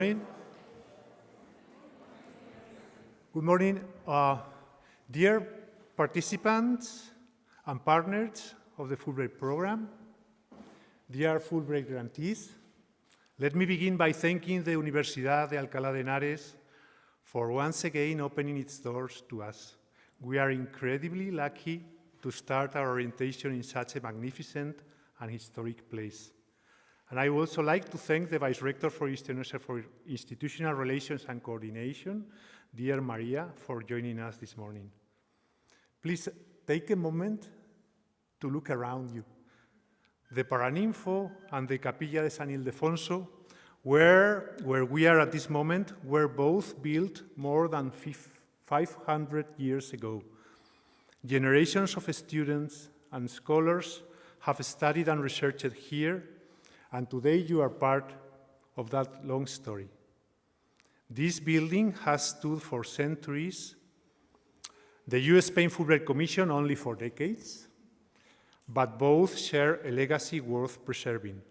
Good morning, dear participants and partners of the Fulbright program, dear Fulbright grantees. Let me begin by thanking the Universidad de Alcalá de Henares for once again opening its doors to us. We are incredibly lucky to start our orientation in such a magnificent and historic place. And I would also like to thank the Vice Rector for Institutional Relations and Coordination, dear Maria, for joining us this morning. Please take a moment to look around you. The Paraninfo and the Capilla de San Ildefonso, where we are at this moment, were both built more than 500 years ago. Generations of students and scholars have studied and researched here, and today you are part of that long story. This building has stood for centuries, the U.S.-Spain Fulbright Commission only for decades, but both share a legacy worth preserving.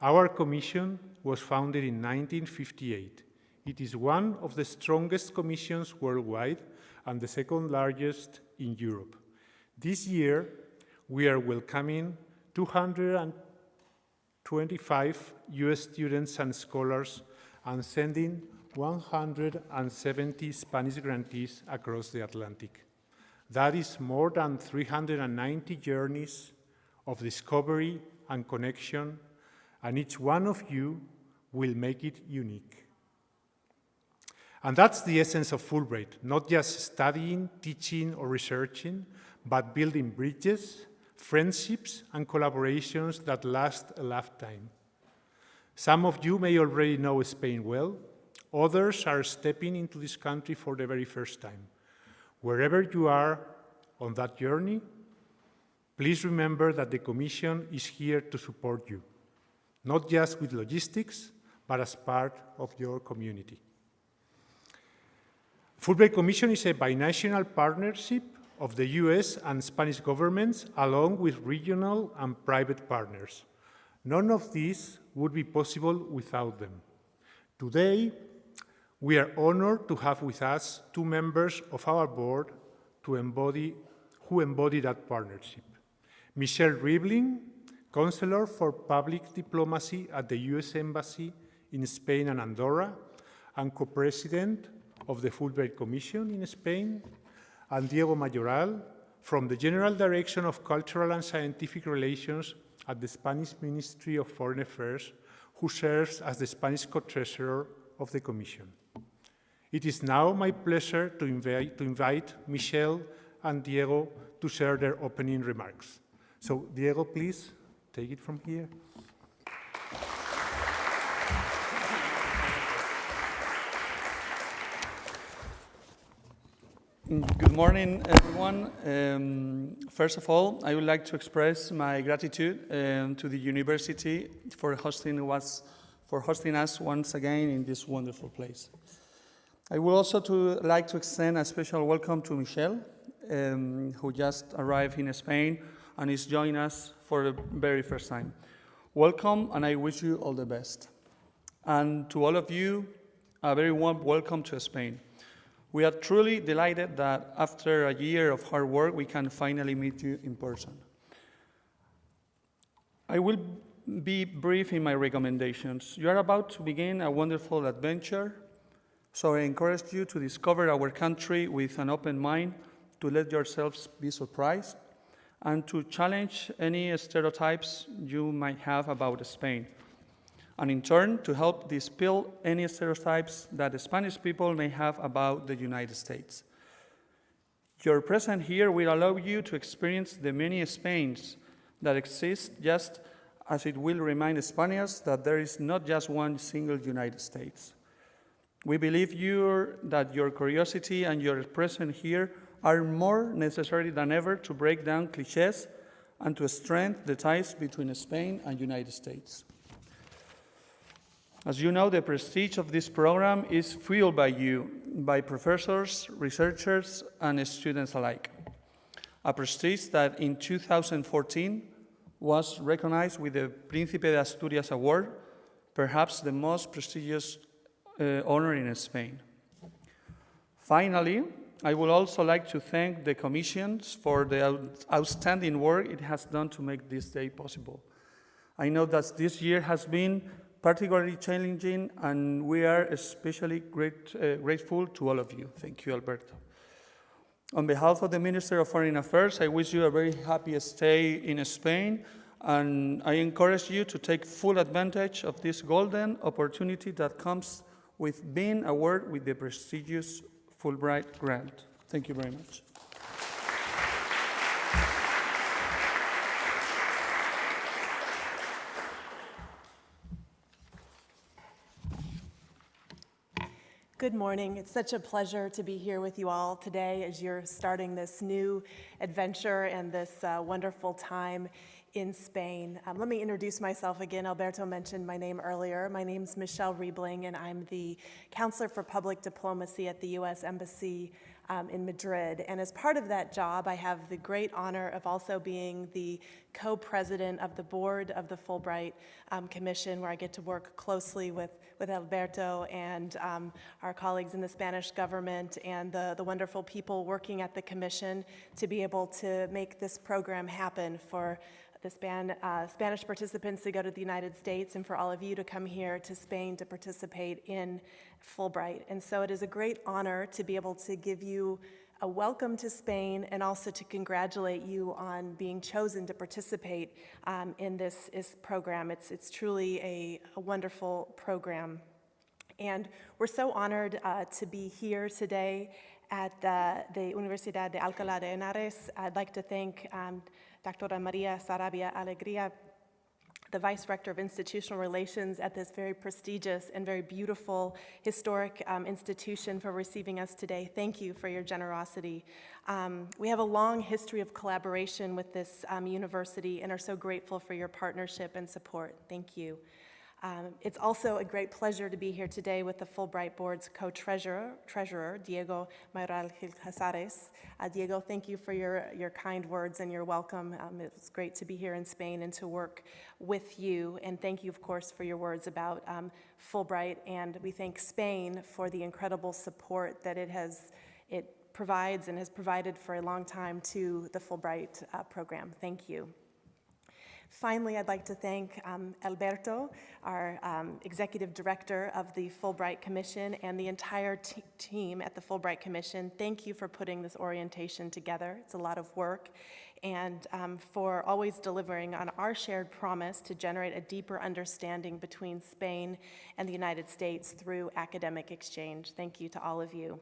Our commission was founded in 1958. It is one of the strongest commissions worldwide and the second largest in Europe. This year, we are welcoming 225 U.S. students and scholars and sending 170 Spanish grantees across the Atlantic. That is more than 390 journeys of discovery and connection, and each one of you will make it unique. And that's the essence of Fulbright, not just studying, teaching, or researching, but building bridges, friendships, and collaborations that last a lifetime. Some of you may already know Spain well. Others are stepping into this country for the very first time. Wherever you are on that journey, please remember that the Commission is here to support you, not just with logistics, but as part of your community. Fulbright Commission is a binational partnership of the US and Spanish governments, along with regional and private partners. None of this would be possible without them. Today, we are honored to have with us two members of our board who embody that partnership. Michelle Rivlin, Counselor for Public Diplomacy at the US Embassy in Spain and Andorra, and co-president of the Fulbright Commission in Spain, and Diego Mayoral, from the General Direction of Cultural and Scientific Relations at the Spanish Ministry of Foreign Affairs, who serves as the Spanish co-treasurer of the Commission. It is now my pleasure to invite Michelle and Diego to share their opening remarks. So, Diego, please take it from here. Good morning, everyone. First of all, I would like to express my gratitude to the university for hosting us once again in this wonderful place. I would also like to extend a special welcome to Michelle, who just arrived in Spain and is joining us for the very first time. Welcome, and I wish you all the best. And to all of you, a very warm welcome to Spain. We are truly delighted that after a year of hard work, we can finally meet you in person. I will be brief in my recommendations. You are about to begin a wonderful adventure, so I encourage you to discover our country with an open mind, to let yourselves be surprised, and to challenge any stereotypes you might have about Spain, and in turn, to help dispel any stereotypes that the Spanish people may have about the United States. Your presence here will allow you to experience the many Spains that exist, just as it will remind Spaniards that there is not just one single United States. We believe that your curiosity and your presence here are more necessary than ever to break down clichés and to strengthen the ties between Spain and the United States. As you know, the prestige of this program is fueled by you, by professors, researchers, and students alike. A prestige that in 2014 was recognized with the Príncipe de Asturias Award, perhaps the most prestigious honor in Spain. Finally, I would also like to thank the commissions for the outstanding work it has done to make this day possible. I know that this year has been particularly challenging, and we are especially grateful to all of you. Thank you, Alberto. On behalf of the Minister of Foreign Affairs, I wish you a very happy stay in Spain, and I encourage you to take full advantage of this golden opportunity that comes with being awarded with the prestigious Fulbright grant. Thank you very much. Good morning. It's such a pleasure to be here with you all today as you're starting this new adventure and this wonderful time in Spain. Let me introduce myself again. Alberto mentioned my name earlier. My name's Michelle Riebling, and I'm the Counselor for Public Diplomacy at the U.S. Embassy in Madrid. And as part of that job, I have the great honor of also being the co-president of the board of the Fulbright Commission, where I get to work closely with Alberto and our colleagues in the Spanish government and the wonderful people working at the Commission to be able to make this program happen for the Spanish participants to go to the United States and for all of you to come here to Spain to participate in Fulbright. And so it is a great honor to be able to give you a welcome to Spain and also to congratulate you on being chosen to participate in this program. It's truly a wonderful program. And we're so honored to be here today at the Universidad de Alcalá de Henares. I'd like to thank Dr. Maria Sarabia Alegría, the Vice Rector of Institutional Relations at this very prestigious and very beautiful historic institution, for receiving us today. Thank you for your generosity. We have a long history of collaboration with this university and are so grateful for your partnership and support. Thank you. It's also a great pleasure to be here today with the Fulbright Board's co-treasurer, Diego Mayoral Gil Casares. Diego, thank you for your kind words and your welcome. It's great to be here in Spain and to work with you. And thank you, of course, for your words about Fulbright. And we thank Spain for the incredible support that it provides and has provided for a long time to the Fulbright program. Thank you. Finally, I'd like to thank Alberto, our Executive Director of the Fulbright Commission, and the entire team at the Fulbright Commission. Thank you for putting this orientation together. It's a lot of work, and for always delivering on our shared promise to generate a deeper understanding between Spain and the United States through academic exchange. Thank you to all of you.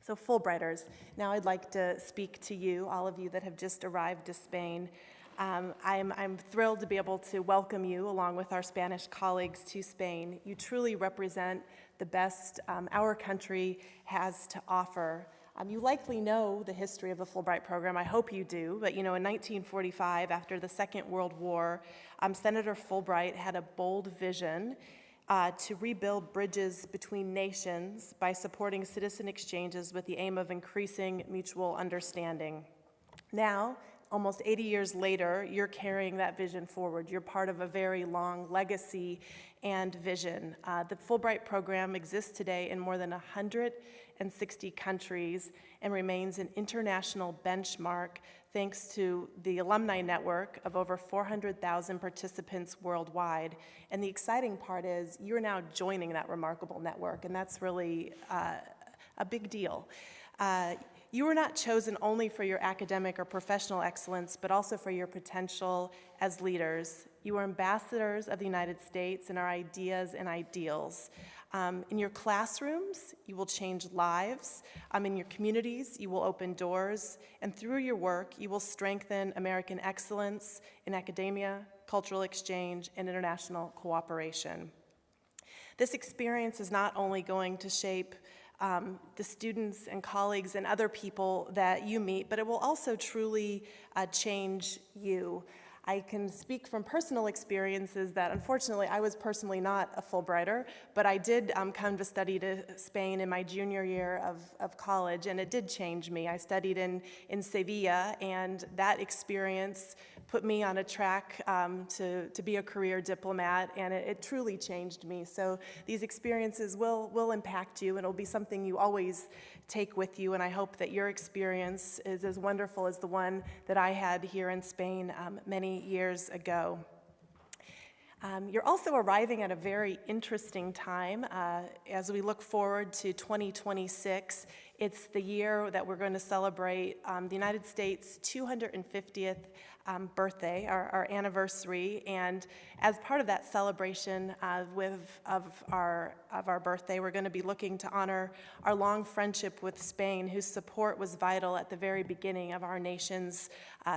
So Fulbrighters, now I'd like to speak to you, all of you that have just arrived to Spain. I'm thrilled to be able to welcome you, along with our Spanish colleagues, to Spain. You truly represent the best our country has to offer. You likely know the history of the Fulbright program. I hope you do. But in 1945, after the Second World War, Senator Fulbright had a bold vision to rebuild bridges between nations by supporting citizen exchanges with the aim of increasing mutual understanding. Now, almost 80 years later, you're carrying that vision forward. You're part of a very long legacy and vision. The Fulbright program exists today in more than 160 countries and remains an international benchmark thanks to the alumni network of over 400,000 participants worldwide. And the exciting part is you're now joining that remarkable network, and that's really a big deal. You were not chosen only for your academic or professional excellence, but also for your potential as leaders. You are ambassadors of the United States and our ideas and ideals. In your classrooms, you will change lives. In your communities, you will open doors. And through your work, you will strengthen American excellence in academia, cultural exchange, and international cooperation. This experience is not only going to shape the students and colleagues and other people that you meet, but it will also truly change you. I can speak from personal experiences that unfortunately I was personally not a Fulbrighter, but I did come to study to Spain in my junior year of college, and it did change me. I studied in Sevilla, and that experience put me on a track to be a career diplomat, and it truly changed me. So these experiences will impact you, and it'll be something you always take with you, and I hope that your experience is as wonderful as the one that I had here in Spain many years ago. You're also arriving at a very interesting time as we look forward to 2026. It's the year that we're going to celebrate the United States' 250th birthday, our anniversary, and as part of that celebration of our birthday, we're going to be looking to honor our long friendship with Spain, whose support was vital at the very beginning of our nation's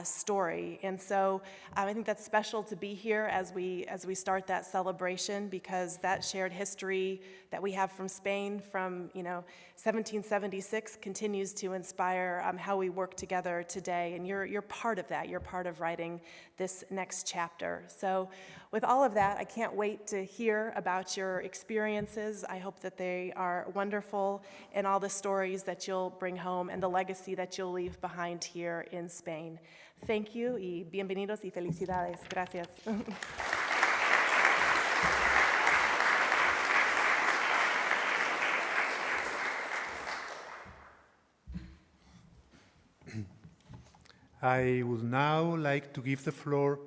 story. And so I think that's special to be here as we start that celebration, because that shared history that we have from Spain from 1776 continues to inspire how we work together today. And you're part of that. You're part of writing this next chapter. So with all of that, I can't wait to hear about your experiences. I hope that they are wonderful, and all the stories that you'll bring home and the legacy that you'll leave behind here in Spain. Thank you, y bienvenidos y felicidades. Gracias. I would now like to give the floor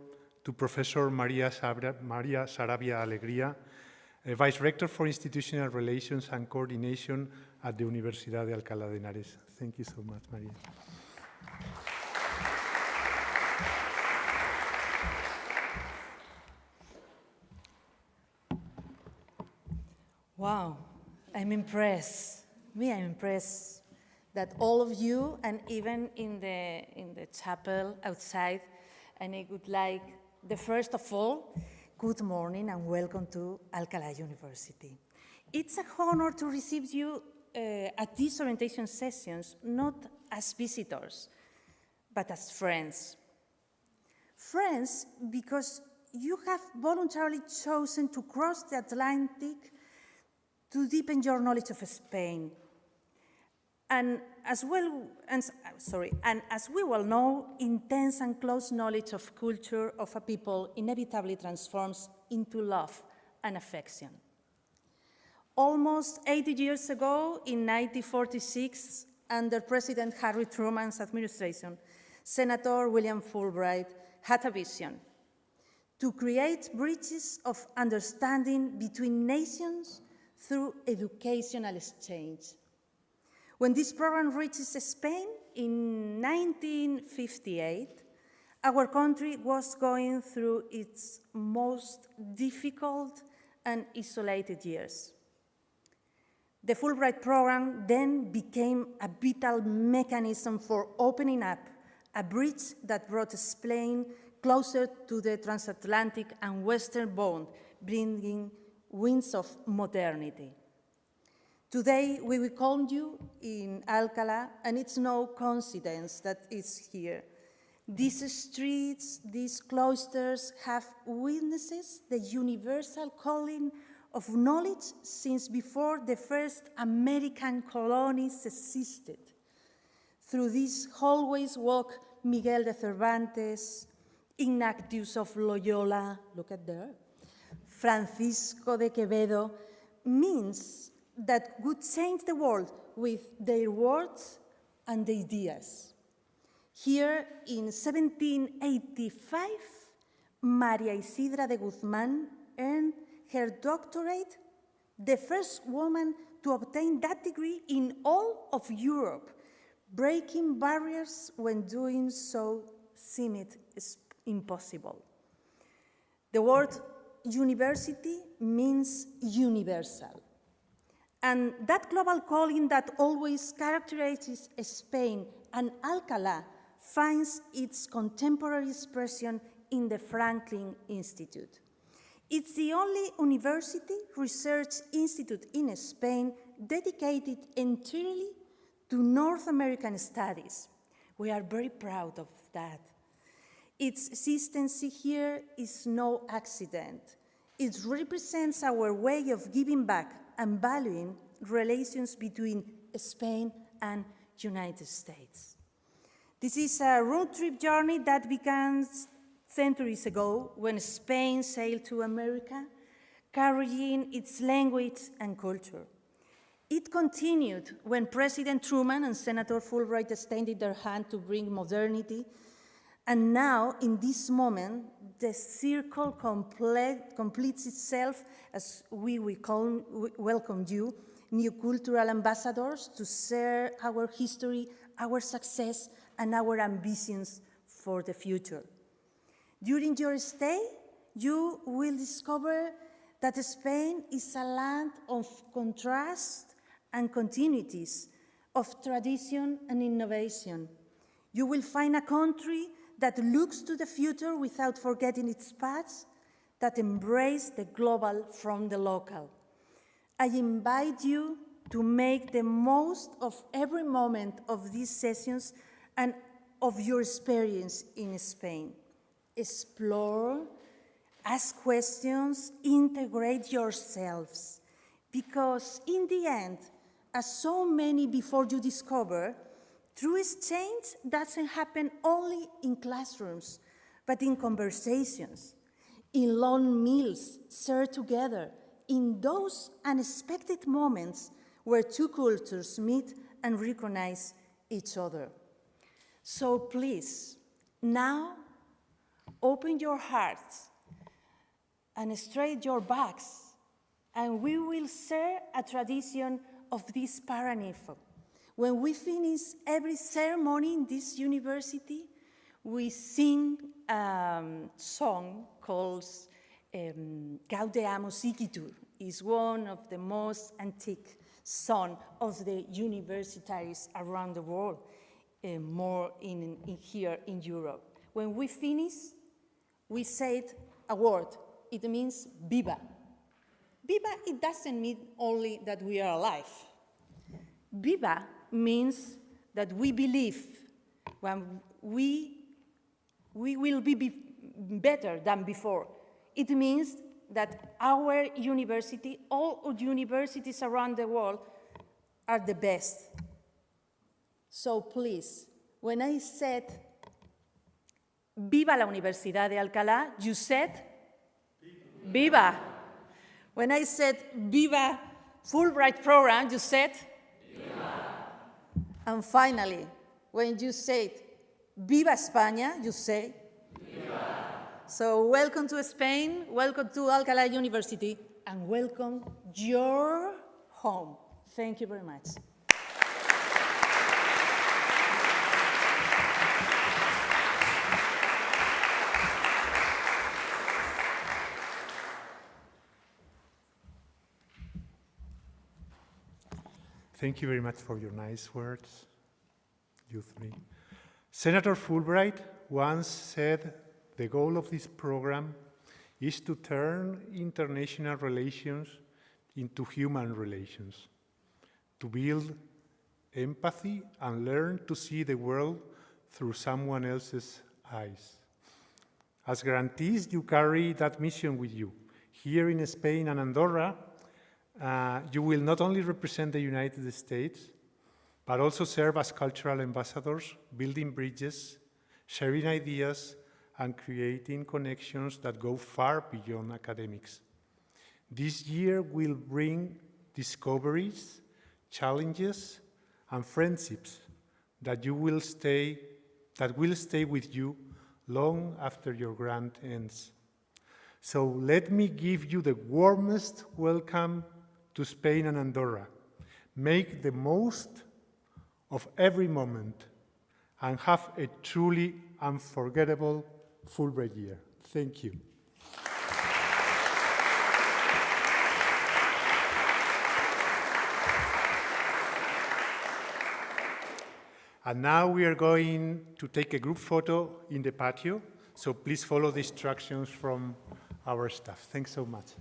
to Professor Maria Sarabia Alegría, Vice Rector for Institutional Relations and Coordination at the Universidad de Alcalá de Henares. Thank you so much, Maria. Wow, I'm impressed. I'm impressed that all of you, and even in the chapel outside, and I would like, first of all, good morning and welcome to Alcalá University. It's an honor to receive you at these orientation sessions, not as visitors, but as friends. Friends, because you have voluntarily chosen to cross the Atlantic to deepen your knowledge of Spain. And as we well know, intense and close knowledge of culture of a people inevitably transforms into love and affection. Almost 80 years ago, in 1946, under President Harry Truman's administration, Senator William Fulbright had a vision to create bridges of understanding between nations through educational exchange. When this program reaches Spain in 1958, our country was going through its most difficult and isolated years. The Fulbright program then became a vital mechanism for opening up a bridge that brought Spain closer to the transatlantic and Western bond, bringing winds of modernity. Today, we welcome you in Alcalá, and it's no coincidence that it's here. These streets, these cloisters have witnessed the universal calling of knowledge since before the first American colonies existed. Through these hallways walk Miguel de Cervantes, Ignatius of Loyola, look at there, Francisco de Quevedo, means that would change the world with their words and ideas. Here in 1785, María Isidra de Guzmán earned her doctorate, the first woman to obtain that degree in all of Europe, breaking barriers when doing so seemed impossible. The word university means universal. And that global calling that always characterizes Spain and Alcalá finds its contemporary expression in the Franklin Institute. It's the only university research institute in Spain dedicated entirely to North American studies. We are very proud of that. its existence here is no accident. It represents our way of giving back and valuing relations between Spain and United States. This is a road trip journey that began centuries ago when Spain sailed to America, carrying its language and culture. It continued when President Truman and Senator Fulbright extended their hand to bring modernity. And now, in this moment, the circle completes itself as we welcome you, new cultural ambassadors, to share our history, our success, and our ambitions for the future. During your stay, you will discover that Spain is a land of contrast and continuities, of tradition and innovation. You will find a country that looks to the future without forgetting its past, that embraces the global from the local. I invite you to make the most of every moment of these sessions and of your experience in Spain. Explore, ask questions, integrate yourselves, because in the end, as so many before you discover, true exchange doesn't happen only in classrooms, but in conversations, in long meals shared together, in those unexpected moments where two cultures meet and recognize each other. So please, now, open your hearts and straighten your backs, and we will share a tradition of this paranifo. When we finish every ceremony in this university, we sing a song called Gaudeamus Igitur. It's one of the most antique songs of the universitaries around the world, more here in Europe. When we finish, we say a word. It means viva. Viva, it doesn't mean only that we are alive. Viva means that we believe when we will be better than before. It means that our university, all universities around the world, are the best. So please, when I said, Viva la Universidad de Alcalá, you said, Viva. When I said, Viva Fulbright program, you said, Viva. And finally, when you said, Viva España, you say, Viva. So welcome to Spain, welcome to Alcalá University, and welcome your home. Thank you very much. Thank you very much for your nice words, you three. Senator Fulbright once said the goal of this program is to turn international relations into human relations, to build empathy and learn to see the world through someone else's eyes. As grantees, you carry that mission with you. Here in Spain and Andorra, you will not only represent the United States, but also serve as cultural ambassadors, building bridges, sharing ideas, and creating connections that go far beyond academics. This year will bring discoveries, challenges, and friendships that will stay with you long after your grant ends. So let me give you the warmest welcome to Spain and Andorra. Make the most of every moment and have a truly unforgettable Fulbright year. Thank you. And now we are going to take a group photo in the patio, so please follow the instructions from our staff. Thanks so much.